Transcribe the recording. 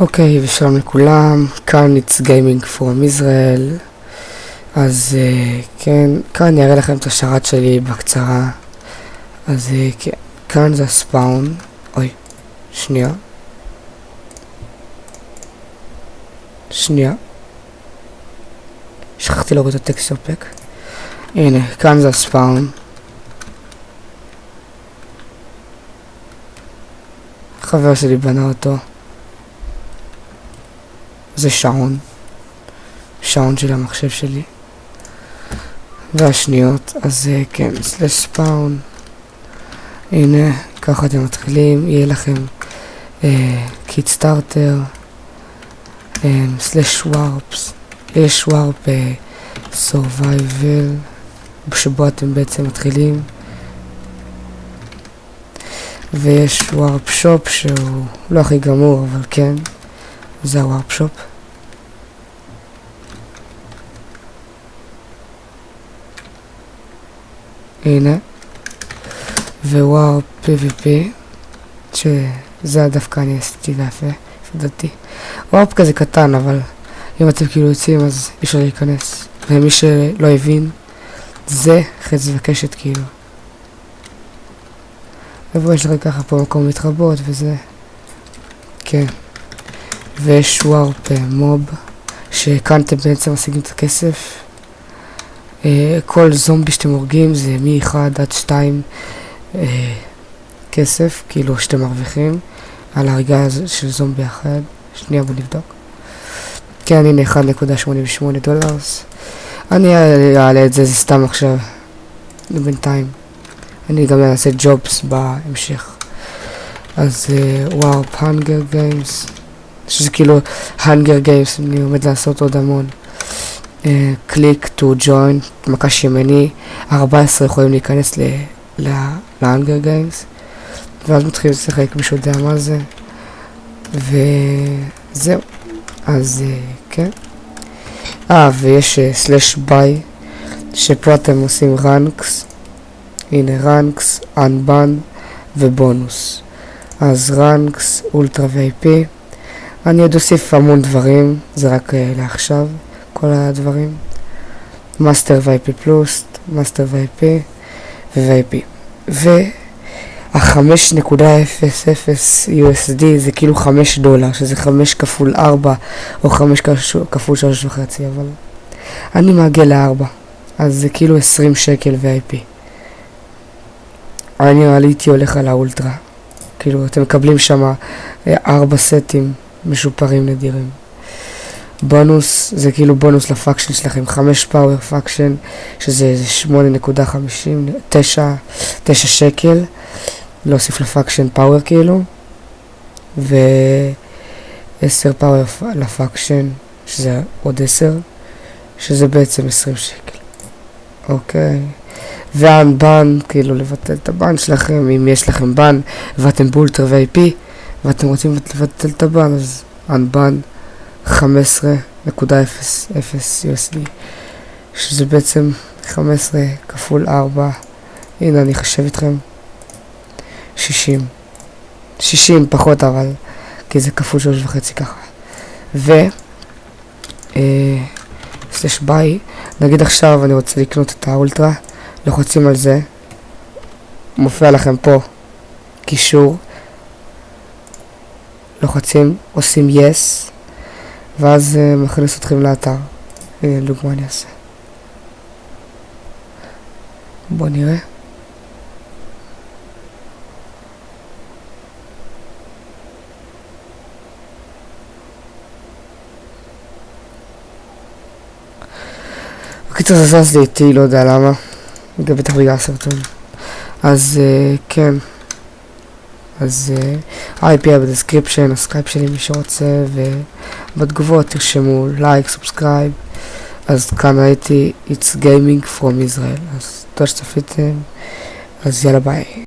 אוקיי, ושלום לכולם, כאן it's gaming from Israel. אז כן, כאן אני אראה לכם את השרת שלי בקצרה. אז כן, כאן זה הספאון. אוי, שנייה, שכחתי להוריד את הטקסטור פק. הנה, כאן זה הספאון. חבר שלי בנה אותו. זה שעון של המחשב שלי. והשניות, אז כן, סלש ספאון. הנה, ככה אתם מתחילים, יהיה לכם קיט סטארטר, סלש ווארפס, יש ווארפ סורווייבל, שבו אתם בעצם מתחילים, ויש ווארפ שופ שהוא לא הכי גמור, אבל כן, זה הווארפ שופ. הנה, וווארפ PvP, שזה דווקא אני עשיתי ויפה, פדלתי. ווארפ כזה קטן, אבל אם אתם כאילו יוצאים אז אי אפשר להיכנס. ומי שלא הבין, זה חץ וקשת כאילו. ובו יש לך ככה פה מקום להתרבות וזה. כן. ויש ווארפ מוב, שכאן אתם בעצם משיגים את הכסף. כל זומבי שאתם הורגים זה מ-1 עד 2 כסף, כאילו שאתם מרוויחים על ההריגה של זומבי אחד. שנייה, בוא נבדוק. כן, הנה 1.88 דולר. אני אעלה את זה, זה סתם עכשיו בינתיים. אני גם אעשה ג'ובס בהמשך. אז ווארפ הנגר גיימס, שזה כאילו הנגר גיימס, אני עומד לעשות עוד המון. קליק to join, מקש ימני, 14 יכולים להיכנס להנגר גיימס, ואז מתחילים לשחק, מישהו יודע מה זה, וזהו. אז כן, ויש סלש ביי, שפה אתם עושים רנקס. הנה רנקס, אנבן ובונוס. אז רנקס, אולטרה VIP, אני עוד אוסיף המון דברים, זה רק לעכשיו כל הדברים. מאסטר VIP פלוס, מאסטר VIP ו-VIP. וה-5.00 USD זה כאילו $5, שזה 5 כפול 4 או 5 כפול 3.5, אבל אני מעגל ל-4, אז זה כאילו 20 שקל VIP. אני עליתי הולך על האולטרה, כאילו אתם מקבלים שם 4 סטים משופרים נדירים. בונוס זה כאילו בונוס לפאקשן שלכם, 5 פאוור פאקשן, שזה 8.9 שקל, להוסיף לפאקשן פאוור כאילו, ו10 פאוור לפאקשן, שזה עוד 10, שזה בעצם 20 שקל. אוקיי. והאנבן, כאילו לבטל את הבן שלכם, אם יש לכם בן ואתם באולטרה VIP ואתם רוצים לבטל את הבן, אז אנבן 15.00 USD, שזה בעצם 15 כפול 4, הנה אני חושב איתכם 60 פחות, אבל כי זה כפול 3.5 ככה. סלש ביי, נגיד עכשיו אני רוצה לקנות את האולטרה, לוחצים על זה, מופיע לכם פה קישור, לוחצים, עושים yes, ואז מכניס אתכם לאתר. הנה דוגמה אני אעשה, בוא נראה. בקיצור זה זז לי איתי, לא יודע למה, בטח בגלל הסרטון. אז כן, אז IP בדסקריפשן, הסקייפ שלי מי שרוצה, ובתגובות תרשמו לייק, סובסקרייב. אז כאן הייתי it's gaming from Israel, אז תודה שצפיתם, אז יאללה ביי.